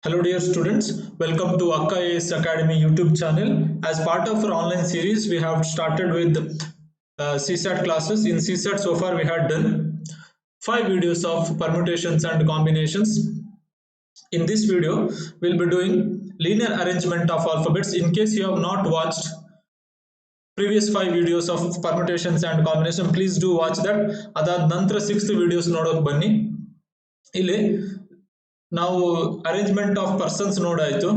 Hello dear students, welcome to Akka AS Academy YouTube channel. As part of our online series, we have started with CSAT classes. In CSAT so far we had done 5 videos of permutations and combinations. In this video, we'll be doing linear arrangement of alphabets. In case you have not watched previous 5 videos of permutations and combination, please do watch that. Adad ನಂತರ 6th videos ನೋಡೋಕೆ ಬನ್ನಿ. ಇಲ್ಲಿ ನಾವು arrangement of persons ನೋಡಾಯ್ತು,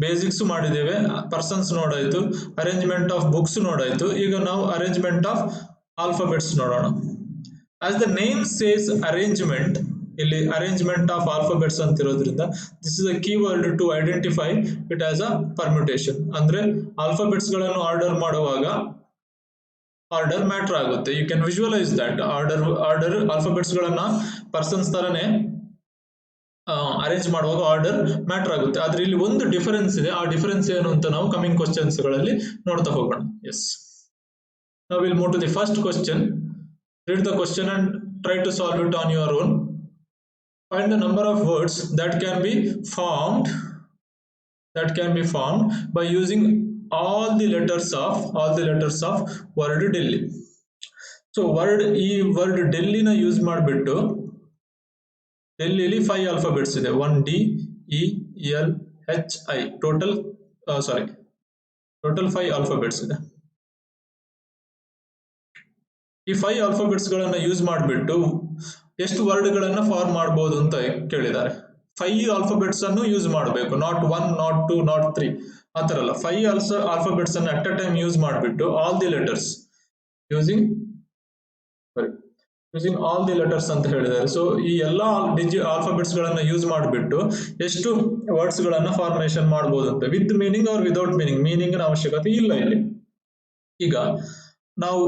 basics ಮಾಡಿದ್ದೇವೆ, persons ನೋಡಾಯ್ತು, arrangement of books ನೋಡಾಯ್ತು. ಈಗ ನಾವು ಅರೇಂಜ್ಮೆಂಟ್ ಆಫ್ ಆಲ್ಫಾಬೆಟ್ಸ್ ನೋಡೋಣ. As the name says arrangement, ಇಲ್ಲಿ ಅರೇಂಜ್ಮೆಂಟ್ ಆಫ್ ಆಲ್ಫಾಬೆಟ್ಸ್ ಅಂತ ಇರೋದ್ರಿಂದ this is a keyword to identify it as a permutation. ಅಂದ್ರೆ ಆಲ್ಫಾಬೆಟ್ಸ್ ಗಳನ್ನು ಆರ್ಡರ್ ಮಾಡುವಾಗ ಆರ್ಡರ್ ಮ್ಯಾಟರ್ ಆಗುತ್ತೆ. You can visualize that order alphabets ಗಳನ್ನ persons ತರನೇ ಅರೇಂಜ್ ಮಾಡುವಾಗ ಆರ್ಡರ್ ಮ್ಯಾಟರ್ ಆಗುತ್ತೆ. ಆದ್ರೆ ಇಲ್ಲಿ ಒಂದು ಡಿಫರೆನ್ಸ್ ಇದೆ. ಆ ಡಿಫರೆನ್ಸ್ ಏನು ಅಂತ ನಾವು ಕಮಿಂಗ್ ಕ್ವಶನ್ಸ್ ಗಳಲ್ಲಿ ನೋಡ್ತಾ ಹೋಗೋಣ. ಎಸ್, ನಾವು will move to the first question. Read the question and try to solve it on your own. Find the number of words that can be formed by using all the letters of word Delhi. So ಈ word ಡೆಲ್ಲಿನ use ಮಾಡಿಬಿಟ್ಟು ಡೆಲ್ಲಿಲಿ 5 alphabets ಇದೆ. 1 D E L H I total 5 alphabets ಇದೆ. ಈ 5 alphabets ಗಳನ್ನ use ಮಾಡಿಬಿಟ್ಟು ಎಷ್ಟು word ಗಳನ್ನ form ಮಾಡಬಹುದು ಅಂತ ಕೇಳಿದ್ದಾರೆ. 5 ಆಲ್ಫಾಬೆಟ್ಸ್ ಅನ್ನು ಯೂಸ್ ಮಾಡಬೇಕು, ನಾಟ್ 1, ನಾಟ್ 2, ನಾಟ್ 3 ಆತರ ಅಲ್ಲ. 5 ಆಲ್ಫಾಬೆಟ್ಸ್ ಅನ್ನು ಅಟ್ ಅ ಟೈಮ್ ಯೂಸ್ ಮಾಡಿಬಿಟ್ಟು all the letters using all the letters ಅಂತ ಹೇಳಿದ್ದಾರೆ. ಸೊ ಈ ಎಲ್ಲಾ ಆಲ್ಫಾಬೆಟ್ಸ್ ಗಳನ್ನ ಯೂಸ್ ಮಾಡಿಬಿಟ್ಟು ಎಷ್ಟು ವರ್ಡ್ಸ್ ಗಳನ್ನ ಫಾರ್ಮೇಶನ್ ಮಾಡಬಹುದು ಅಂತ, with meaning or without meaning ಅವಶ್ಯಕತೆ ಇಲ್ಲ ಇಲ್ಲಿ. ಈಗ ನಾವು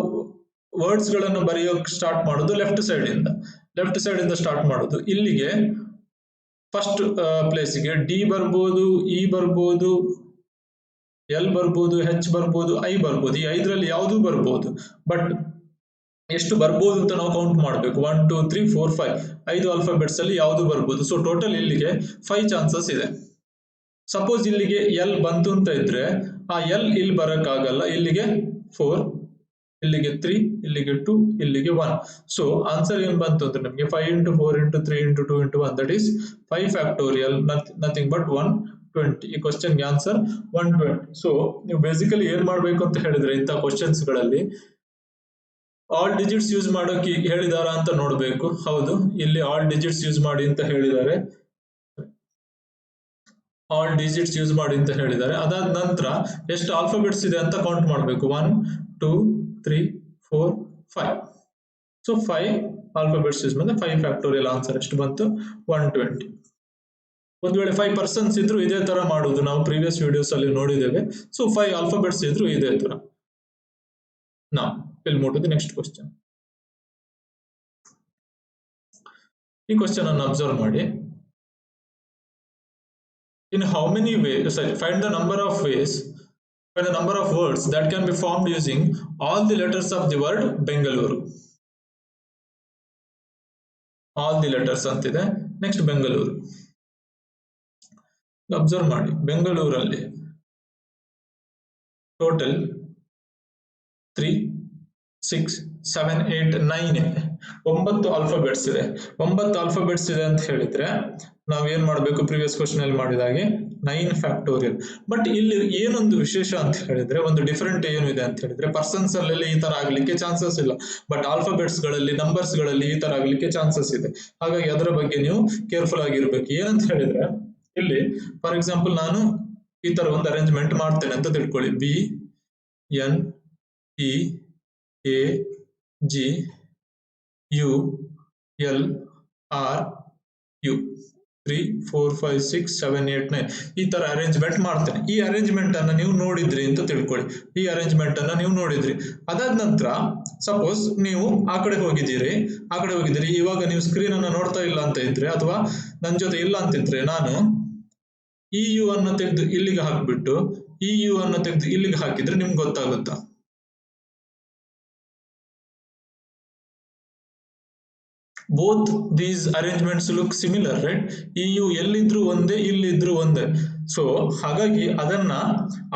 ವರ್ಡ್ಸ್ ಗಳನ್ನು ಬರೆಯೋಕೆ ಸ್ಟಾರ್ಟ್ ಮಾಡೋದು ಲೆಫ್ಟ್ ಸೈಡ್ ಇಂದ ಸ್ಟಾರ್ಟ್ ಮಾಡೋದು. ಇಲ್ಲಿಗೆ ಫಸ್ಟ್ ಪ್ಲೇಸಿಗೆ ಡಿ ಬರ್ಬೋದು, ಇ ಬರ್ಬೋದು, ಎಲ್ ಬರ್ಬೋದು, ಹೆಚ್ ಬರ್ಬೋದು, ಐ ಬರ್ಬೋದು. ಈ 5ರಲ್ಲಿ ಯಾವುದು ಬರ್ಬೋದು, ಬಟ್ ಎಷ್ಟು ಬರ್ಬೋದು ಅಂತ ನಾವು ಕೌಂಟ್ ಮಾಡಬೇಕು. 1 2 3 4 5 5 ಆಲ್ಫಾಬೆಟ್ಸ್ ಅಲ್ಲಿ ಯಾವುದು ಬರ್ಬೋದು. ಸೊ ಟೋಟಲ್ ಇಲ್ಲಿಗೆ 5 ಚಾನ್ಸಸ್ ಇದೆ. ಸಪೋಸ್ ಇಲ್ಲಿಗೆ ಎಲ್ ಬಂತು ಅಂತ ಇದ್ರೆ ಆ ಎಲ್ ಇಲ್ಲಿ ಬರಕ್ಕಾಗಲ್ಲ. ಇಲ್ಲಿಗೆ 4, ಇಲ್ಲಿಗೆ 3, ಇಲ್ಲಿಗೆ 2, ಇಲ್ಲಿಗೆ 1. ಸೊ ಆನ್ಸರ್ ಏನ್ ಬಂತು ಅಂದ್ರೆ ನಮಗೆ 5 into 4 into 3 into 2 into 1, that is 5 factorial, nothing but 120. ಈ ಕ್ವಶನ್ ಗೆ ಆನ್ಸರ್ 120. ಸೊ ನೀವು ಬೇಸಿಕಲಿ ಏನ್ ಮಾಡ್ಬೇಕು ಅಂತ ಹೇಳಿದ್ರೆ ಇಂಥ ಕ್ವಶನ್ಸ್ ಗಳಲ್ಲಿ ಆಲ್ ಡಿಜಿಟ್ಸ್ ಯೂಸ್ ಮಾಡೋಕೆ ಹೇಳಿದಾರ ಅಂತ ನೋಡ್ಬೇಕು. ಹೌದು, ಇಲ್ಲಿ ಆಲ್ ಡಿಜಿಟ್ಸ್ ಯೂಸ್ ಮಾಡಿ ಅಂತ ಹೇಳಿದ್ದಾರೆ. ಅದಾದ ನಂತರ ಎಷ್ಟು ಆಲ್ಫಾಬೆಟ್ಸ್ ಇದೆ ಅಂತ ಕೌಂಟ್ ಮಾಡಬೇಕು. 1 2 3 4 5. ಸೊ 5 ಆಲ್ಫಾಬೆಟ್ಸ್ ಯೂಸ್ ಮಾಡಿದ್ರೆ 5 ಫ್ಯಾಕ್ಟೋರಿಯಲ್. ಆನ್ಸರ್ ಎಷ್ಟು ಬಂತು? 120. ಒಂದ್ ವೇಳೆ 5 ಪರ್ಸನ್ಸ್ ಇದ್ರು ಇದೇ ತರ ಮಾಡುದು, ನಾವು ಪ್ರೀವಿಯಸ್ ವಿಡಿಯೋಸ್ ಅಲ್ಲಿ ನೋಡಿದ್ದೇವೆ. ಸೊ 5 ಆಲ್ಫಾಬೆಟ್ಸ್ ಇದ್ರು ಇದೇ ತರ. Now will move to the next question. ಈ ಕ್ವಶನ್ ಅನ್ನು ಅಬ್ಸರ್ವ್ ಮಾಡಿ. In how many ways, find the number of words that can be formed using all the letters of the word Bengaluru. All the letters ಅಂತಿದೆ. Next Bengaluru. Observe ಮಾಡಿ, ಬೆಂಗಳೂರಲ್ಲಿ total 3 6 7 8 9 9 alphabets ಇದೆ. 9 alphabets ಇದೆ ಅಂತ ಹೇಳಿದ್ರೆ ನಾವ್ ಏನ್ ಮಾಡ್ಬೇಕು? ಪ್ರೀವಿಯಸ್ ಕ್ವಶನ್ ಅಲ್ಲಿ ಮಾಡಿದಾಗೆ 9 ಫ್ಯಾಕ್ಟೋರಿಯಲ್. ಬಟ್ ಇಲ್ಲಿ ಏನೊಂದು ವಿಶೇಷ ಅಂತ ಹೇಳಿದ್ರೆ, ಒಂದು ಡಿಫರೆಂಟ್ ಏನು ಇದೆ ಅಂತ ಹೇಳಿದ್ರೆ, ಪರ್ಸನ್ಸ್ ಅಲ್ಲಿ ಈ ತರ ಆಗ್ಲಿಕ್ಕೆ ಚಾನ್ಸಸ್ ಇಲ್ಲ, ಬಟ್ ಆಲ್ಫಾಬೆಟ್ಸ್ ಗಳಲ್ಲಿ, ನಂಬರ್ಸ್ ಗಳಲ್ಲಿ ಈ ತರ ಆಗ್ಲಿಕ್ಕೆ ಚಾನ್ಸಸ್ ಇದೆ. ಹಾಗಾಗಿ ಅದರ ಬಗ್ಗೆ ನೀವು ಕೇರ್ಫುಲ್ ಆಗಿರ್ಬೇಕು. ಏನಂತ ಹೇಳಿದ್ರೆ, ಇಲ್ಲಿ ಫಾರ್ ಎಕ್ಸಾಂಪಲ್ ನಾನು ಈ ತರ ಒಂದು ಅರೇಂಜ್ಮೆಂಟ್ ಮಾಡ್ತೇನೆ ಅಂತ ತಿಳ್ಕೊಳ್ಳಿ. B N E A G U L R U 3 4 5 6 7 8 9 ಈ ತರ ಅರೇಂಜ್ಮೆಂಟ್ ಮಾಡ್ತೇನೆ. ಈ ಅರೇಂಜ್ಮೆಂಟ್ ಅನ್ನ ನೀವು ನೋಡಿದ್ರಿ ಅಂತ ತಿಳ್ಕೊಳ್ಳಿ. ಅದಾದ ನಂತರ ಸಪೋಸ್ ನೀವು ಆ ಕಡೆ ಹೋಗಿದ್ದೀರಿ, ಇವಾಗ ನೀವು ಸ್ಕ್ರೀನ್ ಅನ್ನ ನೋಡ್ತಾ ಇಲ್ಲ ಅಂತ ಇದ್ರೆ, ಅಥವಾ ನನ್ನ ಜೊತೆ ಇಲ್ಲ ಅಂತಿದ್ರೆ, ನಾನು ಈ ಯು ಅನ್ನ ತೆಗೆದು ಇಲ್ಲಿಗೆ ಹಾಕ್ಬಿಟ್ಟು ಈ ಯು ಅನ್ನ ತೆಗೆದು ಇಲ್ಲಿಗೆ ಹಾಕಿದ್ರೆ ನಿಮ್ಗೆ ಗೊತ್ತಾಗುತ್ತಾ? both these arrangements look similar, right? ಈ ಯು ಎಲ್ಲಿದ್ರು ಒಂದೇ, ಇಲ್ಲಿದ್ರು ಒಂದೇ. ಸೊ ಹಾಗಾಗಿ ಅದನ್ನ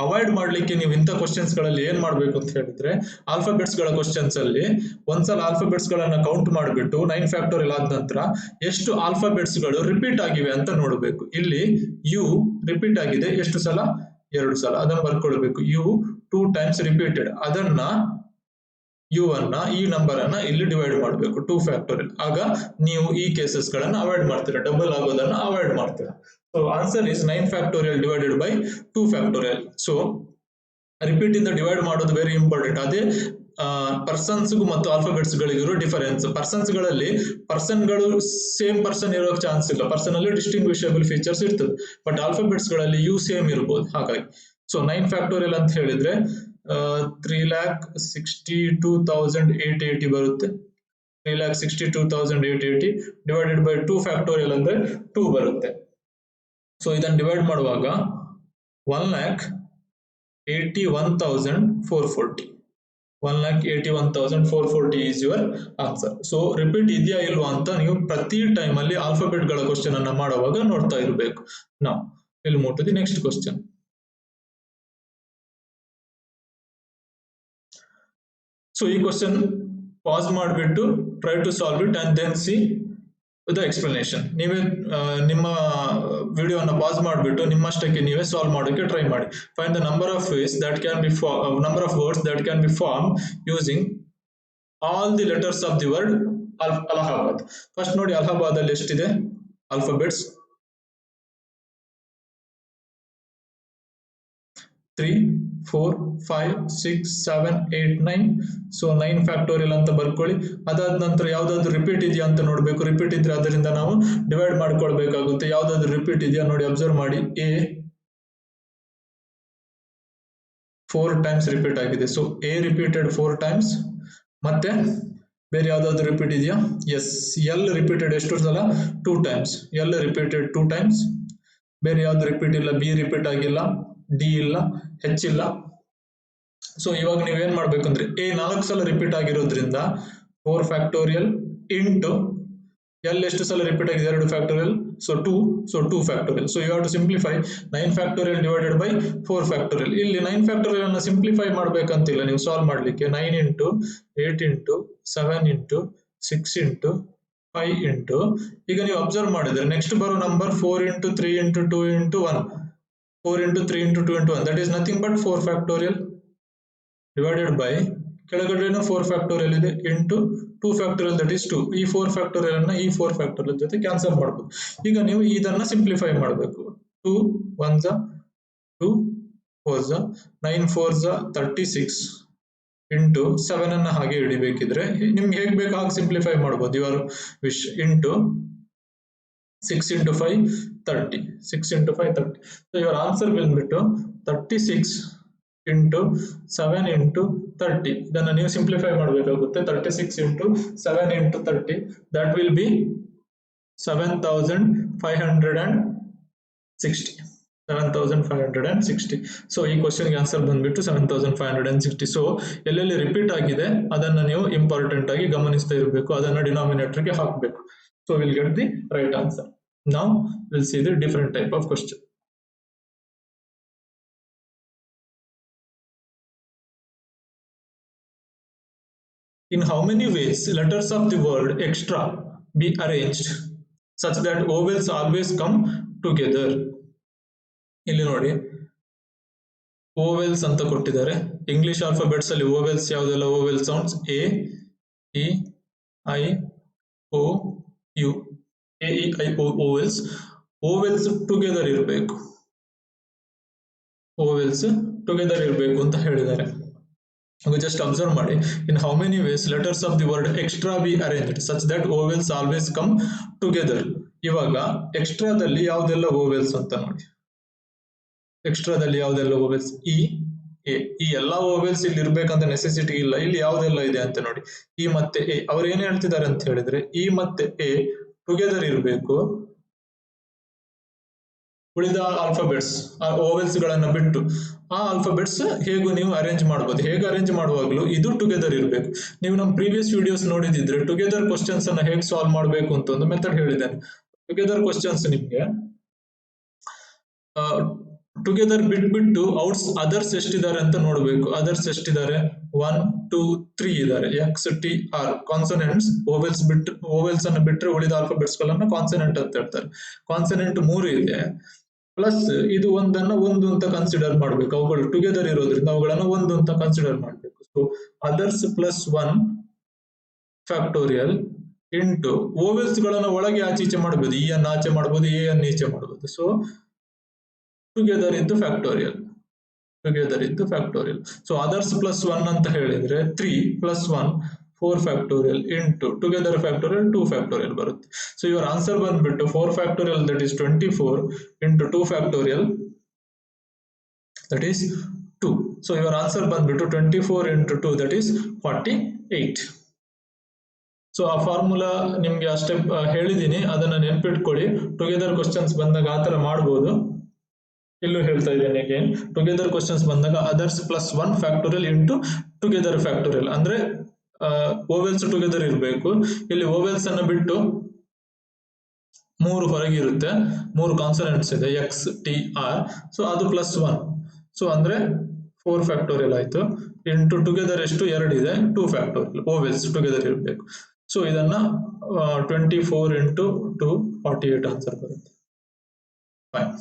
ಅವಾಯ್ಡ್ ಮಾಡ್ಲಿಕ್ಕೆ ನೀವು ಇಂಥ ಕ್ವಶನ್ಸ್ ಗಳಲ್ಲಿ ಏನ್ ಮಾಡ್ಬೇಕು ಅಂತ ಹೇಳಿದ್ರೆ, ಆಲ್ಫಾಬೆಟ್ಸ್ ಗಳ ಕ್ವಶನ್ಸ್ ಅಲ್ಲಿ ಒಂದ್ಸಲ ಆಲ್ಫಾಬೆಟ್ಸ್ ಗಳನ್ನ ಕೌಂಟ್ ಮಾಡಿಬಿಟ್ಟು 9 ಫ್ಯಾಕ್ಟೋರಿಯಲ್ ಆದ ನಂತರ ಎಷ್ಟು ಆಲ್ಫಾಬೆಟ್ಸ್ ಗಳು ರಿಪೀಟ್ ಆಗಿವೆ ಅಂತ ನೋಡಬೇಕು. ಇಲ್ಲಿ ಯು ರಿಪೀಟ್ ಆಗಿದೆ ಎಷ್ಟು ಸಲ? 2 ಸಲ. ಅದನ್ನ ಬರ್ಕೊಳ್ಬೇಕು. You 2 times repeated. ಅದನ್ನ ಯು ಅನ್ನ ಈ ನಂಬರ್ ಅನ್ನ ಇಲ್ಲಿ ಡಿವೈಡ್ ಮಾಡಬೇಕು 2 ಫ್ಯಾಕ್ಟೋರಿಯಲ್. ಆಗ ನೀವು ಈ ಕೇಸಸ್ ಗಳನ್ನ ಅವಾಯ್ಡ್ ಮಾಡ್ತೀರಾ, ಡಬಲ್ ಆಗೋದನ್ನ ಅವಾಯ್ಡ್ ಮಾಡ್ತೀರಾ. So answer is 9 factorial divided by 2 factorial. So repeat ಇಂದ ಡಿವೈಡ್ ಮಾಡೋದು ವೆರಿ ಇಂಪಾರ್ಟೆಂಟ್. ಅದೇ ಪರ್ಸನ್ಸ್ ಮತ್ತು ಆಲ್ಫಾಬೆಟ್ಸ್ ಗಳಿಗಿರೋ ಡಿಫರೆನ್ಸ್. ಪರ್ಸನ್ಸ್ ಗಳಲ್ಲಿ ಪರ್ಸನ್ ಗಳು ಸೇಮ್ ಪರ್ಸನ್ ಇರೋಕ್ ಚಾನ್ಸ್ ಇಲ್ಲ. ಪರ್ಸನ್ ಅಲ್ಲಿ ಡಿಸ್ಟಿಂಗ್ವಿಷಬಲ್ ಫೀಚರ್ಸ್ ಇರ್ತದೆ. ಬಟ್ ಆಲ್ಫಾಬೆಟ್ಸ್ ಗಳಲ್ಲಿ ಯು ಸೇಮ್ ಇರಬಹುದು. ಹಾಗಾಗಿ ಸೊ 9 ಫ್ಯಾಕ್ಟೋರಿಯಲ್ ಅಂತ ಹೇಳಿದ್ರೆ 3,62,880 ಬರುತ್ತೆ. 3,62,880 ಡಿವೈಡೆಡ್ ಬೈ 2 ಫ್ಯಾಕ್ಟೋರಿಯಲ್ ಅಂದ್ರೆ 2 ಬರುತ್ತೆ. ಸೊ ಇದನ್ನು ಡಿವೈಡ್ ಮಾಡುವಾಗ 1,81,440. 1,81,440 is your answer. So repeat ಇದೆಯಾ ಇಲ್ವಾ ಅಂತ ನೀವು ಪ್ರತಿ ಟೈಮ್ ಅಲ್ಲಿ ಆಲ್ಫಾಬೆಟ್ ಗಳ ಕ್ವಶನ್ ಅನ್ನ ಮಾಡುವಾಗ ನೋಡ್ತಾ ಇರಬೇಕು. ನಾವು ಇಲ್ಲಿ move to the next question. So ಈ ಕ್ವಶನ್ ಪಾಸ್ ಮಾಡಿಬಿಟ್ಟು try to solve it and then see the explanation. ನೀವೇ ನಿಮ್ಮ ವಿಡಿಯೋನ ಪಾಸ್ ಮಾಡಿಬಿಟ್ಟು ನಿಮ್ಮಷ್ಟಕ್ಕೆ ನೀವೇ ಸಾಲ್ವ್ ಮಾಡೋಕೆ ಟ್ರೈ ಮಾಡಿ. Find the number of ways that can be number of words that can be formed using all the letters of the word Allahabad. First ನೋಡಿ ಅಲಹಾಬಾದ್ ಅಲ್ಲಿ ಎಷ್ಟಿದೆ ಆಲ್ಫಾಬೆಟ್ಸ್? 3, 4, 5, 6, 7, 8, 9. ಸೊ 9 ಫ್ಯಾಕ್ಟೋರಿಯಲ್ ಅಂತ ಬರ್ಕೊಳ್ಳಿ. ಅದಾದ ನಂತರ ಯಾವ್ದಾದ್ರು ರಿಪೀಟ್ ಇದೆಯಾ ಅಂತ ನೋಡ್ಬೇಕು. ರಿಪೀಟ್ ಇದ್ರೆ ಅದರಿಂದ ನಾವು ಡಿವೈಡ್ ಮಾಡ್ಕೊಳ್ಬೇಕಾಗುತ್ತೆ. ಯಾವ್ದಾದ್ರು ರಿಪೀಟ್ ಇದೆಯಾ ನೋಡಿ, ಅಬ್ಸರ್ವ್ ಮಾಡಿ. ಎ 4 times ರಿಪೀಟ್ ಆಗಿದೆ. So A repeated 4 times. ಮತ್ತೆ ಬೇರೆ ಯಾವ್ದಾದ್ರು ರಿಪೀಟ್ ಇದೆಯಾ? ಎಸ್. ಎಲ್ ರಿಪೀಟೆಡ್ ಎಷ್ಟು ಸಲ? 2 times. L repeated 2 times. ಬೇರೆ ಯಾವ್ದು ರಿಪೀಟ್ ಇಲ್ಲ. ಬಿ ರಿಪೀಟ್ ಆಗಿಲ್ಲ, ಡಿ ಇಲ್ಲ, ಹೆಚ್ ಇಲ್ಲ. ಸೊ ಇವಾಗ ನೀವೇನ್ ಮಾಡ್ಬೇಕಂದ್ರೆ ಎ 4 ಸಲ ರಿಪೀಟ್ ಆಗಿರೋದ್ರಿಂದ 4 ಫ್ಯಾಕ್ಟೋರಿಯಲ್ ಇಂಟು ಎಲ್ ಎಷ್ಟು ಸಲ ರಿಪೀಟ್ ಆಗಿದೆ? 2 factorial. So 2 factorial. So you have to simplify 9 factorial divided by 4 factorial. ಇಲ್ಲಿ 9 ಫ್ಯಾಕ್ಟೋರಿಯಲ್ ಅನ್ನ ಸಿಂಪ್ಲಿಫೈ ಮಾಡ್ಬೇಕಂತಿಲ್ಲ ನೀವು ಸಾಲ್ವ್ ಮಾಡ್ಲಿಕ್ಕೆ. 9 into 8 into 7 into 6 into 5 into, ಈಗ ನೀವು ಅಬ್ಸರ್ವ್ ಮಾಡಿದ್ರೆ ನೆಕ್ಸ್ಟ್ ಬರೋ number 4 into 3 into 2 into 1. 4 into 3 into 2 into 1, that is nothing but 4 factorial divided by ಕೆಳಗಡೆನೂ 4 factorial ಇದೆ into 2 factorial, that is 2. ಈ 4 ಫ್ಯಾಕ್ಟೋರಿಯಲ್ ಅನ್ನ ಈ 4 ಫ್ಯಾಕ್ಟೋರಿಯಲ್ ಜೊತೆ ಕ್ಯಾನ್ಸಲ್ ಮಾಡಬಹುದು. ಈಗ ನೀವು ಇದನ್ನ ಸಿಂಪ್ಲಿಫೈ ಮಾಡಬೇಕು. 2 1s 2 4s 9 4s 36 ಇಂಟು 7 ಅನ್ನ ಹಾಗೆ ಹಿಡಿಬೇಕಿದ್ರೆ ನಿಮ್ಗೆ ಹೇಗೆ ಬೇಕು ಹಾಗೆ ಸಿಂಪ್ಲಿಫೈ ಮಾಡಬಹುದು. Your wish. Into 6 into 5 30. 6 into 5 30. So your answer will be 36 into 7 into 30. ಇದನ್ನ ನೀವು ಸಿಂಪ್ಲಿಫೈ ಮಾಡಬೇಕಾಗುತ್ತೆ. 36 into 7 into 30, that will be 7,560. 7,560. So ಈ ಕ್ವಶನ್ ಗೆ ಆನ್ಸರ್ ಬಂದ್ಬಿಟ್ಟು 7,560. ಸೊ ಎಲ್ಲೆಲ್ಲಿ ರಿಪೀಟ್ ಆಗಿದೆ ಅದನ್ನ ನೀವು ಇಂಪಾರ್ಟೆಂಟ್ ಆಗಿ ಗಮನಿಸ್ತಾ ಇರಬೇಕು. ಅದನ್ನ ಡಿನಾಮಿನೇಟರ್ ಗೆ ಹಾಕಬೇಕು. So we'll get the right answer. Now we'll see the different type of question. In how many ways letters of the word extra be arranged such that vowels always come together? ಇಲ್ಲಿ ನೋಡಿ vowels ಅಂತ ಕೊಟ್ಟಿದ್ದಾರೆ. English alphabets ಅಲ್ಲಿ vowels ಯಾವುದೆಲ್ಲ vowel sounds? A, E, I, O, U. A, E, I, O vowels together ಇರಬೇಕು. vowels together ಇರಬೇಕು ಅಂತ ಹೇಳಿದ್ದಾರೆ. just observe ಮಾಡಿ. In how many ways letters of the word extra be arranged such that vowels always come together? ಇವಾಗ ಎಕ್ಸ್ಟ್ರಾದಲ್ಲಿ ಯಾವುದೆಲ್ಲ vowels ಅಂತ ನೋಡಿ. ಎಕ್ಸ್ಟ್ರಾದಲ್ಲಿ ಯಾವುದೆಲ್ಲ vowels? E, A. ಈ ಎಲ್ಲಾ vowels ಇಲ್ಲಿ ಇರ್ಬೇಕಂತ ನೆಸೆಸಿಟಿ ಇಲ್ಲ. ಇಲ್ಲಿ ಯಾವುದೆಲ್ಲ ಇದೆ ಅಂತ ನೋಡಿ. E ಮತ್ತೆ A. ಅವ್ರು ಏನ್ ಹೇಳ್ತಿದ್ದಾರೆ ಅಂತ ಹೇಳಿದ್ರೆ E ಮತ್ತೆ A ಟುಗೆದರ್ ಇರಬೇಕು. ಉಳಿದ ಆಲ್ಫಾಬೆಟ್ಸ್ ಓವೆಲ್ಸ್ ಗಳನ್ನ ಬಿಟ್ಟು ಆ ಆಲ್ಫಾಬೆಟ್ಸ್ ಹೇಗೂ ನೀವು ಅರೇಂಜ್ ಮಾಡಬಹುದು. ಹೇಗೆ ಅರೇಂಜ್ ಮಾಡುವಾಗಲೂ ಇದು ಟುಗೆದರ್ ಇರಬೇಕು. ನೀವು ನಮ್ಮ ಪ್ರೀವಿಯಸ್ ವಿಡಿಯೋಸ್ ನೋಡಿದಿದ್ರೆ ಟುಗೆದರ್ ಕ್ವಶನ್ಸ್ ಅನ್ನ ಹೇಗೆ ಸಾಲ್ವ್ ಮಾಡಬೇಕು ಅಂತ ಒಂದು ಮೆಥಡ್ ಹೇಳಿದ್ದೇನೆ. ಟುಗೆದರ್ ಕ್ವಶನ್ಸ್ ನಿಮ್ಗೆ ಟುಗೆದರ್ ಬಿಟ್ಬಿಟ್ಟು ಅದರ್ಸ್ ಎಷ್ಟಿದ್ದಾರೆ ಅಂತ ನೋಡಬೇಕು. ಅದರ್ಸ್ ಎಷ್ಟಿದ್ದಾರೆ? 1 2 3 ಇದ್ದಾರೆ. X T R consonants. Vowels ಅನ್ನು ಬಿಟ್ಟರೆ ಉಳಿದ ಆಲ್ಫಾಬೆಟ್ಸ್ ಗಳನ್ನ ಕಾನ್ಸನೆಂಟ್ ಅಂತ ಹೇಳ್ತಾರೆ. ಕಾನ್ಸನೆಂಟ್ 3 ಇದೆ, ಪ್ಲಸ್ ಇದು ಒಂದನ್ನ ಒಂದು ಅಂತ ಕನ್ಸಿಡರ್ ಮಾಡಬೇಕು. ಅವುಗಳು ಟುಗೆದರ್ ಇರೋದ್ರಿಂದ ಅವುಗಳನ್ನ ಒಂದು ಅಂತ ಕನ್ಸಿಡರ್ ಮಾಡಬೇಕು. So others plus 1 factorial into vowels ಗಳನ್ನ ಒಳಗೆ ಆಚೀಚೆ ಮಾಡಬಹುದು. ಇ ಅನ್ನು ಆಚೆ ಮಾಡಬಹುದು, ಎ ಅನ್ನು ಈಚೆ ಮಾಡಬಹುದು. ಸೊ ಟುಗೆದರ್ ಇದ್ದು ಫ್ಯಾಕ್ಟೋರಿಯಲ್. ಸೊ ಅದರ್ಸ್ ಪ್ಲಸ್ 1 ಅಂತ ಹೇಳಿದ್ರೆ 3 plus 1 4 factorial into together factorial 2 factorial ಬರುತ್ತೆ. ಸೊ ಇವರ ಆನ್ಸರ್ ಬಂದ್ಬಿಟ್ಟು 4 factorial that is 24 into 2 factorial that is 2. So ಇವರ ಆನ್ಸರ್ ಬಂದ್ಬಿಟ್ಟು 24 ಇಂಟು 2 ದಟ್ ಈಸ್ 48. ಸೊ ಆ ಫಾರ್ಮುಲಾ ನಿಮ್ಗೆ ಅಷ್ಟೇ ಹೇಳಿದೀನಿ, ಅದನ್ನ ನೆನ್ಪಿಟ್ಕೊಳ್ಳಿ. ಟುಗೆದರ್ ಕ್ವಶನ್ಸ್ ಬಂದಾಗ ಆತರ ಮಾಡಬಹುದು. ಇಲ್ಲೂ ಹೇಳ್ತಾ ಇದ್ದೇನೆ ಅಗೇನ್, ಟುಗೆದರ್ ಕ್ವಶನ್ಸ್ ಬಂದಾಗ others plus 1 factorial into together factorial ಅಂದ್ರೆ ಓವೆಲ್ಸ್ ಟುಗೆದರ್ ಇರಬೇಕು. ಇಲ್ಲಿ ಓವೆಲ್ಸ್ ಅನ್ನ ಬಿಟ್ಟು 3 ಹೊರಗಿರುತ್ತೆ, 3 ಕಾನ್ಸನೆಂಟ್ಸ್ ಇದೆ ಎಕ್ಸ್ ಟಿ ಆರ್. ಸೊ ಅದು ಪ್ಲಸ್ 1. ಸೊ ಅಂದ್ರೆ 4 ಫ್ಯಾಕ್ಟೋರಿಯಲ್ ಆಯ್ತು. ಇಂಟು ಟುಗೆದರ್ ಎಷ್ಟು 2 ಇದೆ, 2 ಫ್ಯಾಕ್ಟೋರಿಯಲ್. ಓವೆಲ್ಸ್ ಟುಗೆದರ್ ಇರಬೇಕು. ಸೊ ಇದನ್ನ 24 ಇಂಟು 2 48 ಆನ್ಸರ್ ಬರುತ್ತೆ. Fine.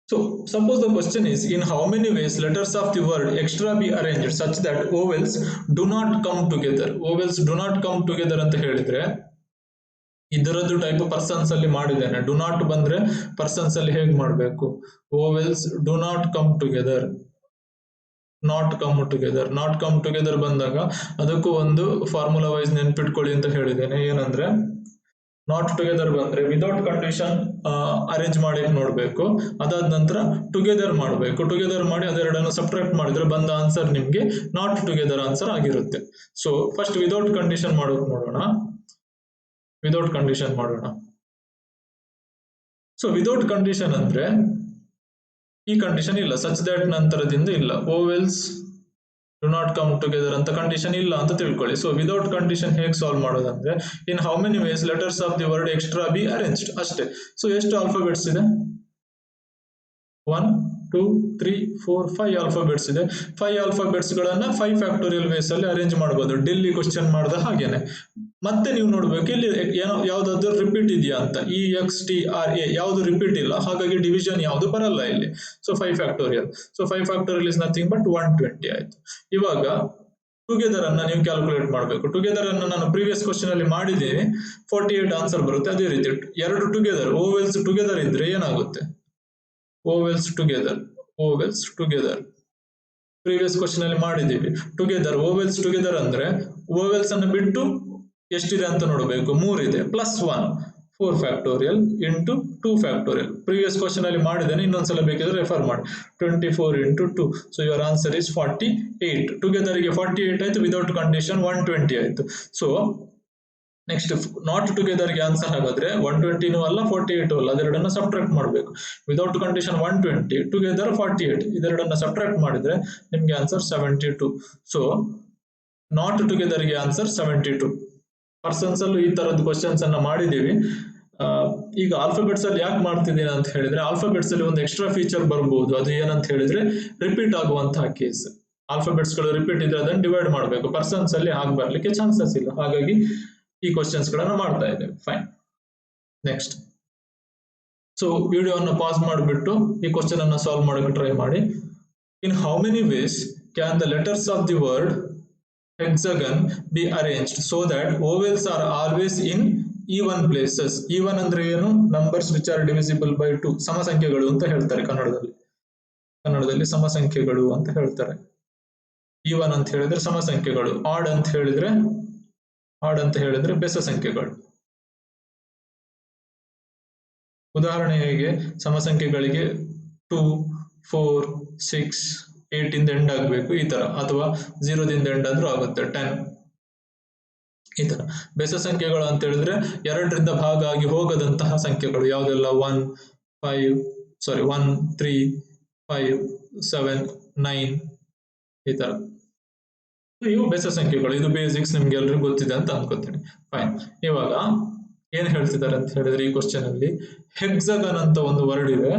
So suppose the question is, in how many ways letters of the word extra be arranged such that vowels do not come together? Vowels do not come together ಅಂತ ಹೇಳಿದ್ರೆ ಇದರದ್ದು type persons ಅಲ್ಲಿ ಮಾಡಿದ್ದೇನೆ. Do not ಬಂದ್ರೆ persons ಅಲ್ಲಿ ಹೇಗೆ ಮಾಡಬೇಕು? vowels do not come together, not come together ಬಂದಾಗ ಅದಕ್ಕೂ ಒಂದು ಫಾರ್ಮುಲಾ ವೈಸ್ ನೆನ್ಪಿಟ್ಕೊಳ್ಳಿ ಅಂತ ಹೇಳಿದ್ದೇನೆ. ಏನಂದ್ರೆ ನಾಟ್ ಟುಗೆದರ್ ಬಂದ್ರೆ ವಿದೌಟ್ ಕಂಡೀಷನ್ ಅರೇಂಜ್ ಮಾಡಿ ನೋಡ್ಬೇಕು. ಅದಾದ ನಂತರ ಟುಗೆದರ್ ಮಾಡಬೇಕು. ಟುಗೆದರ್ ಮಾಡಿ ಅದೆರಡನ್ನು ಸಬ್ಟ್ರಾಕ್ಟ್ ಮಾಡಿದ್ರೆ ಬಂದ ಆನ್ಸರ್ ನಿಮ್ಗೆ ನಾಟ್ ಟುಗೆದರ್ ಆನ್ಸರ್ ಆಗಿರುತ್ತೆ. ಸೊ ಫಸ್ಟ್ ವಿದೌಟ್ ಕಂಡೀಷನ್ ಮಾಡೋಕೆ ನೋಡೋಣ. ಸೊ ವಿದೌಟ್ ಕಂಡೀಷನ್ ಅಂದ್ರೆ ಈ ಕಂಡೀಷನ್ ಇಲ್ಲ, ಸಚ್ ದಟ್ ನಂತರದಿಂದ ಇಲ್ಲ. Vowels do not come together ಅಂತ ಕಂಡೀಷನ್ ಇಲ್ಲ ಅಂತ ತಿಳ್ಕೊಳ್ಳಿ. ಸೊ ವಿದೌಟ್ ಕಂಡೀಷನ್ ಹೇಗೆ ಸಾಲ್ವ್ ಮಾಡೋದಂದ್ರೆ, in how many ways letters of the word extra be arranged ಅಷ್ಟೇ. ಸೊ ಎಷ್ಟು ಆಲ್ಫಾಬೆಟ್ಸ್ ಇದೆ? 1 2 3 4 5 ಆಲ್ಫಾಬೆಟ್ಸ್ ಇದೆ. 5 ಆಲ್ಫಾಬೆಟ್ಸ್ ಗಳನ್ನ 5 ಫ್ಯಾಕ್ಟೋರಿಯಲ್ ವೇಸ್ ಅಲ್ಲಿ ಅರೇಂಜ್ ಮಾಡಬಹುದು. ಡೆಲ್ಲಿ ಕ್ವಶನ್ ಮಾಡಿದ ಹಾಗೇನೆ. ಮತ್ತೆ ನೀವು ನೋಡ್ಬೇಕು ಇಲ್ಲಿ ಯಾವ್ದಾದ್ರು ರಿಪೀಟ್ ಇದೆಯಾ ಅಂತ. E X T R A ಯಾವ್ದು ರಿಪೀಟ್ ಇಲ್ಲ, ಹಾಗಾಗಿ ಡಿವಿಷನ್ ಯಾವ್ದು ಬರಲ್ಲ ಇಲ್ಲಿ. So 5 factorial. So 5 factorial is nothing but 120 ಆಯ್ತು. ಇವಾಗ ಟುಗೆದರ್ ಅನ್ನ ನೀವು ಕ್ಯಾಲ್ಕುಲೇಟ್ ಮಾಡಬೇಕು. ಟುಗೆದರ್ ಅನ್ನ ನಾನು ಪ್ರೀವಿಯಸ್ ಕ್ವಶನ್ ಅಲ್ಲಿ ಮಾಡಿದ್ದೀನಿ, 48 ಆನ್ಸರ್ ಬರುತ್ತೆ. ಅದೇ ರೀತಿ 2 ಟುಗೆದರ್ ಓವೆಲ್ಸ್ ಟುಗೆದರ್ ಇದ್ರೆ ಏನಾಗುತ್ತೆ? ಓವೆಲ್ಸ್ ಟುಗೆದರ್ ಪ್ರೀವಿಯಸ್ ಕ್ವಶನ್ ಅಲ್ಲಿ ಮಾಡಿದ್ದೀವಿ. ಟುಗೆದರ್ ಓವೆಲ್ಸ್ ಟುಗೆದರ್ ಅಂದ್ರೆ ಓವೆಲ್ಸ್ ಅನ್ನು ಬಿಟ್ಟು ಎಷ್ಟಿದೆ ಅಂತ ನೋಡಬೇಕು. 3 ಇದೆ, plus 1 4 factorial into 2 factorial. Previous question ಅಲ್ಲಿ ಮಾಡಿದ್ದೇನೆ, ಇನ್ನೊಂದ್ಸಲ ಬೇಕಿದ್ರೆ ರೆಫರ್ ಮಾಡಿ. 24 into 2. So your answer is 48. Together ಗೆ 48 ಆಯ್ತು, ವಿದೌಟ್ ಕಂಡೀಷನ್ 120 ಆಯ್ತು. ಸೊ ನೆಕ್ಸ್ಟ್ ನಾಟ್ ಟುಗೆದರ್ ಗೆ ಆನ್ಸರ್ ಹಾಗಾದ್ರೆ 120 ಅಲ್ಲ 48 ಅಲ್ಲ, ಅದೆರಡನ್ನ ಸಬ್ಟ್ರಾಕ್ಟ್ ಮಾಡಬೇಕು. ವಿದೌಟ್ ಕಂಡೀಷನ್ 120, ಟುಗೆದರ್ 48, ಇದೆರಡನ್ನ ಸಬ್ಟ್ರಾಕ್ಟ್ ಮಾಡಿದ್ರೆ ನಿಮ್ಗೆ ಆನ್ಸರ್ 72. ಸೊ ನಾಟ್ ಟುಗೆದರ್ ಗೆ ಆನ್ಸರ್ 72. ಪರ್ಸನ್ಸ್ ಅಲ್ಲೂ ಈ ತರದ ಕ್ವಶನ್ಸ್ ಅನ್ನ ಮಾಡಿದೀವಿ. ಈಗ ಆಲ್ಫಾಬೆಟ್ಸ್ ಅಲ್ಲಿ ಯಾಕೆ ಮಾಡ್ತಿದ್ದೀನಿ ಅಂತ ಹೇಳಿದ್ರೆ, ಆಲ್ಫಾಬೆಟ್ಸ್ ಅಲ್ಲಿ ಒಂದು ಎಕ್ಸ್ಟ್ರಾ ಫೀಚರ್ ಬರಬಹುದು. ಅದು ಏನಂತ ಹೇಳಿದ್ರೆ ರಿಪೀಟ್ ಆಗುವಂತಹ ಕೇಸ್. ಆಲ್ಫಾಬೆಟ್ಸ್ ಗಳು ರಿಪೀಟ್ ಇದ್ರೆ ಅದನ್ನ ಡಿವೈಡ್ ಮಾಡಬೇಕು. ಪರ್ಸನ್ಸ್ ಅಲ್ಲಿ ಹಾಗೆ ಬರ್ಲಿಕ್ಕೆ ಚಾನ್ಸಸ್ ಇಲ್ಲ, ಹಾಗಾಗಿ ಈ ಕ್ವಶನ್ಸ್ ಗಳನ್ನ ಮಾಡ್ತಾ ಇದ್ದೇವೆ. ಫೈನ್. ನೆಕ್ಸ್ಟ್. ಸೊ ವಿಡಿಯೋವನ್ನು ಪಾಸ್ ಮಾಡಿಬಿಟ್ಟು ಈ ಕ್ವಶನ್ ಅನ್ನ ಸಾಲ್ವ್ ಮಾಡಕ್ಕೆ ಟ್ರೈ ಮಾಡಿ. In how many ways can the letters of the word hexagon be arranged so that vowels are always in even places? even ಅಂದ್ರೆ ಏನು? numbers which are divisible by 2. ಸಮಸಂಖ್ಯೆಗಳು ಅಂತ ಹೇಳ್ತಾರೆ ಕನ್ನಡದಲ್ಲಿ ಸಮಸಂಖ್ಯೆಗಳು ಅಂತ ಹೇಳ್ತಾರೆ. even ಅಂತ ಹೇಳಿದ್ರೆ ಸಮಸಂಖ್ಯೆಗಳು, odd ಅಂತ ಹೇಳಿದ್ರೆ ಬೆಸ ಸಂಖ್ಯೆಗಳು. ಉದಾಹರಣೆ ಹೇಗೆ? ಸಮಸಂಖ್ಯೆಗಳಿಗೆ 2 4 6 8 ಇಂದ ಎಂಡ್ ಆಗಬೇಕು ಈ ತರ, ಅಥವಾ 0 ದಿಂದ ಎಂಡ್ ಆದ್ರೂ ಆಗುತ್ತೆ 10. ಈ ತರ ಬೆಸ ಸಂಖ್ಯೆಗಳು ಅಂತ ಹೇಳಿದ್ರೆ 2ರಿಂದ ಭಾಗ ಆಗಿ ಹೋಗದಂತಹ ಸಂಖ್ಯೆಗಳು ಯಾವುದೆಲ್ಲ 1 3 5 7 9 ಈ ತರ ಇವು ಬೆಸ ಸಂಖ್ಯೆಗಳು. ಇದು ಬೇಸಿಕ್ಸ್ ನಿಮ್ಗೆ ಎಲ್ರಿಗೂ ಗೊತ್ತಿದೆ ಅಂತ ಅನ್ಕೋತೀನಿ. ಫೈನ್. ಇವಾಗ ಏನ್ ಹೇಳ್ತಿದ್ದಾರೆ ಅಂತ ಹೇಳಿದ್ರೆ ಈ ಕ್ವಶನ್ ಅಲ್ಲಿ ಹೆಕ್ಸಾಗನ್ ಅಂತ ಒಂದು ವರ್ಡ್ ಇದೆ.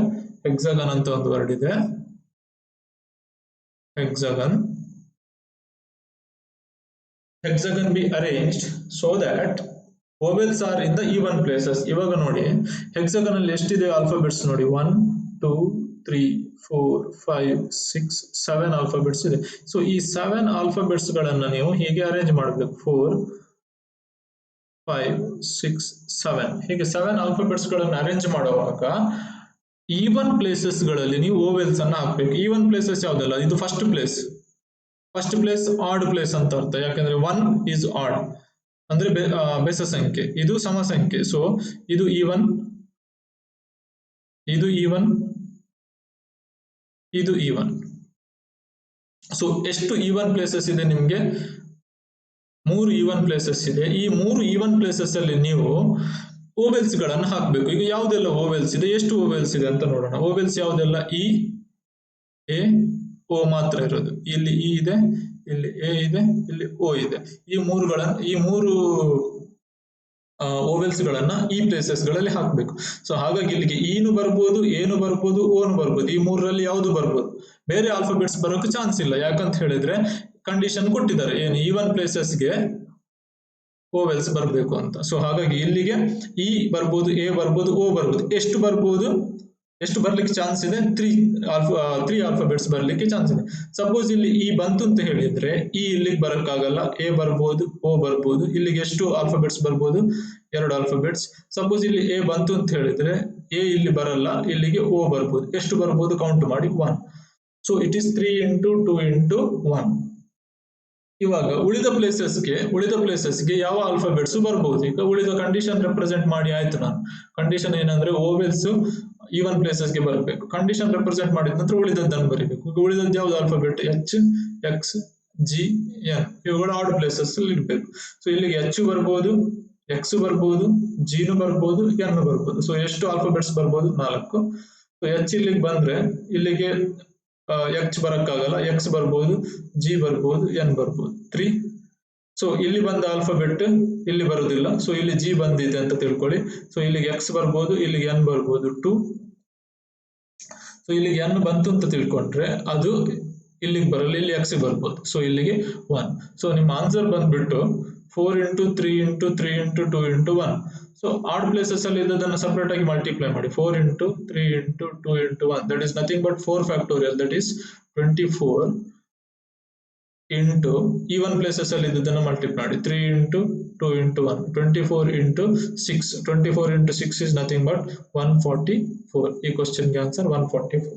ಹೆಕ್ಸಾಗನ್ ಅಂತ ಒಂದು ವರ್ಡ್ ಇದೆ. ಹೆಕ್ಸಾಗನ್ be arranged so that vowels are in the even places. ಇವಾಗ ನೋಡಿ ಹೆಕ್ಸಾಗನ್ ಅಲ್ಲಿ ಎಷ್ಟಿದೆ ಆಲ್ಫಾಬೆಟ್ಸ್ ನೋಡಿ 1 2 3 4 5 6 7 ಆಲ್ಫಾಬೆಟ್ಸ್ ಇದೆ. ಸೊ ಈ 7 ಆಲ್ಫಾಬೆಟ್ಸ್ ಗಳನ್ನ ನೀವು ಹೀಗೆ ಅರೇಂಜ್ ಮಾಡಬೇಕು. 4 5 6 7 ಹೀಗೆ 7 ಆಲ್ಫಾಬೆಟ್ಸ್ ಗಳನ್ನ ಅರೇಂಜ್ ಮಾಡುವಾಗ ಈವನ್ ಪ್ಲೇಸಸ್ ಗಳಲ್ಲಿ ನೀವು ವೋವೆಲ್ಸ್ ಅನ್ನ ಹಾಕ್ಬೇಕು. ಈವನ್ ಪ್ಲೇಸಸ್ ಯಾವ್ದಲ್ಲ, ಇದು ಫಸ್ಟ್ ಪ್ಲೇಸ್ ಆಡ್ ಪ್ಲೇಸ್ ಅಂತ ಅರ್ಥ. ಯಾಕಂದ್ರೆ 1 is ಆಡ್ ಅಂದ್ರೆ ಬೆಸ ಸಂಖ್ಯೆ, ಇದು ಸಮ ಸಂಖ್ಯೆ. ಸೊ ಇದು ಈವನ್, ಇದು ಈವನ್, ಇದು ಈವನ್. ಸೊ ಎಷ್ಟು ಈವನ್ ಪ್ಲೇಸಸ್ ಇದೆ ನಿಮ್ಗೆ? 3 ಈವನ್ ಪ್ಲೇಸಸ್ ಇದೆ. ಈ 3 ಈವನ್ ಪ್ಲೇಸಸ್ ಅಲ್ಲಿ ನೀವು ಓವೆಲ್ಸ್ ಗಳನ್ನ ಹಾಕ್ಬೇಕು. ಈಗ ಯಾವುದೆಲ್ಲ ಓವೆಲ್ಸ್ ಇದೆ, ಎಷ್ಟು ಓವೆಲ್ಸ್ ಇದೆ ಅಂತ ನೋಡೋಣ. ಓವೆಲ್ಸ್ ಯಾವುದೆಲ್ಲ? ಇ, ಎ, ಓ ಮಾತ್ರ ಇರೋದು. ಇಲ್ಲಿ ಇ ಇದೆ, ಇಲ್ಲಿ ಎ ಇದೆ, ಇಲ್ಲಿ ಓ ಇದೆ. ಈ ಮೂರು ಓವೆಲ್ಸ್ ಗಳನ್ನ ಈ ಪ್ಲೇಸಸ್ ಗಳಲ್ಲಿ ಹಾಕ್ಬೇಕು. ಸೊ ಹಾಗಾಗಿ ಇಲ್ಲಿಗೆ ಇನು ಬರ್ಬೋದು, ಏನು ಬರ್ಬೋದು, ಓನು ಬರ್ಬೋದು. ಈ ಮೂರರಲ್ಲಿ ಯಾವುದು ಬರ್ಬೋದು. ಬೇರೆ ಆಲ್ಫಾಬೆಟ್ಸ್ ಬರೋಕೆ ಚಾನ್ಸ್ ಇಲ್ಲ. ಯಾಕಂತ ಹೇಳಿದ್ರೆ ಕಂಡೀಷನ್ ಕೊಟ್ಟಿದ್ದಾರೆ, ಏನು ಈವನ್ ಪ್ಲೇಸಸ್ಗೆ ಓವೆಲ್ಸ್ ಬರಬೇಕು ಅಂತ. ಸೊ ಹಾಗಾಗಿ ಇಲ್ಲಿಗೆ ಇ ಬರ್ಬೋದು, ಎ ಬರ್ಬೋದು, ಓ ಬರ್ಬೋದು. ಎಷ್ಟು ಬರ್ಲಿಕ್ಕೆ ಚಾನ್ಸ್ ಇದೆ? 3 ಆಲ್ಫಾಬೆಟ್ಸ್ ಬರ್ಲಿಕ್ಕೆ ಚಾನ್ಸ್ ಇದೆ. ಸಪೋಸ್ ಇಲ್ಲಿ ಇ ಬಂತು ಅಂತ ಹೇಳಿದ್ರೆ ಇ ಇಲ್ಲಿಗೆ ಬರಕ್ಕಾಗಲ್ಲ. ಎ ಬರ್ಬೋದು, ಓ ಬರ್ಬೋದು. ಇಲ್ಲಿಗೆ ಎಷ್ಟು ಆಲ್ಫಾಬೆಟ್ಸ್ ಬರ್ಬೋದು? 2 ಆಲ್ಫಾಬೆಟ್ಸ್. ಸಪೋಸ್ ಇಲ್ಲಿ ಎ ಬಂತು ಅಂತ ಹೇಳಿದ್ರೆ ಎ ಇಲ್ಲಿ ಬರಲ್ಲ, ಇಲ್ಲಿಗೆ ಓ ಬರ್ಬೋದು. ಎಷ್ಟು ಬರ್ಬೋದು? ಕೌಂಟ್ ಮಾಡಿ 1. So it is 3 into 2 into 1. ಇವಾಗ ಉಳಿದ ಪ್ಲೇಸಸ್ಗೆ ಯಾವ ಆಲ್ಫಾಬೆಟ್ಸ್ ಬರ್ಬೋದು? ಈಗ ಉಳಿದ ಕಂಡೀಷನ್ ರೆಪ್ರೆಸೆಂಟ್ ಮಾಡಿ ಆಯ್ತು. ನಾನು ಕಂಡೀಷನ್ ಏನಂದ್ರೆ ಓವೆಲ್ಸ್ ಈವನ್ ಪ್ಲೇಸಸ್ಗೆ ಬರಬೇಕು. ಕಂಡೀಷನ್ ರೆಪ್ರೆಸೆಂಟ್ ಮಾಡಿದ ನಂತರ ಉಳಿದದ್ದನ್ನು ಬರೀಬೇಕು. ಈಗ ಉಳಿದದ್ದು ಯಾವ್ದು alphabet? H, X, G, N. ಇವುಗಳು ಆಡ್ ಪ್ಲೇಸಸ್ ಅಲ್ಲಿ ಇರ್ಬೇಕು. ಸೊ ಇಲ್ಲಿಗೆ ಎಚ್ ಬರ್ಬೋದು, ಎಕ್ಸ್ ಬರ್ಬೋದು, ಜಿನು ಬರ್ಬೋದು, ಎನ್ ಬರ್ಬೋದು. ಸೊ ಎಷ್ಟು ಆಲ್ಫಾಬೆಟ್ಸ್ ಬರ್ಬೋದು? 4. ಸೊ ಎಚ್ ಇಲ್ಲಿಗೆ ಬಂದ್ರೆ ಇಲ್ಲಿಗೆ ಎಚ್ ಬರಕ್ಕಾಗಲ್ಲ, ಎಕ್ಸ್ ಬರ್ಬೋದು, ಜಿ ಬರ್ಬೋದು, ಎನ್ ಬರ್ಬೋದು. 3. ಸೊ ಇಲ್ಲಿ ಬಂದ ಆಲ್ಫಾಬೆಟ್ ಇಲ್ಲಿ ಬರುವುದಿಲ್ಲ. ಸೊ ಇಲ್ಲಿ ಜಿ ಬಂದಿದೆ ಅಂತ ತಿಳ್ಕೊಳ್ಳಿ. ಸೊ ಇಲ್ಲಿಗೆ ಎಕ್ಸ್ ಬರ್ಬೋದು, ಇಲ್ಲಿಗೆ ಎನ್ ಬರ್ಬೋದು 2. ಸೊ ಇಲ್ಲಿಗೆ ಎನ್ ಬಂತು ಅಂತ ತಿಳ್ಕೊಂಡ್ರೆ ಅದು ಇಲ್ಲಿಗೆ ಬರಲ್ಲ, ಇಲ್ಲಿ ಎಕ್ಸ್ ಬರ್ಬೋದು. ಸೊ ಇಲ್ಲಿಗೆ 1. ಸೊ ನಿಮ್ಮ ಆನ್ಸರ್ ಬಂದ್ಬಿಟ್ಟು 4 into 3 into 3 into 2 into 1. So odd places ಅಲ್ಲಿ ಇದನ್ನು ಸಪರೇಟ್ ಆಗಿ ಮಲ್ಟಿಪ್ಲೈ ಮಾಡಿ. 4 into 3 into 2 into 1. That is nothing but 4 factorial. That is 24 into even places ಅಲ್ಲಿ ಇದನ್ನು ಮಲ್ಟಿಪ್ಲೈ ಮಾಡಿ. 3 into 2 into 1. 24 into 6. 24 into 6 is nothing but 144. ಈ ಕ್ವಶನ್ಗೆ ಆನ್ಸರ್ 144.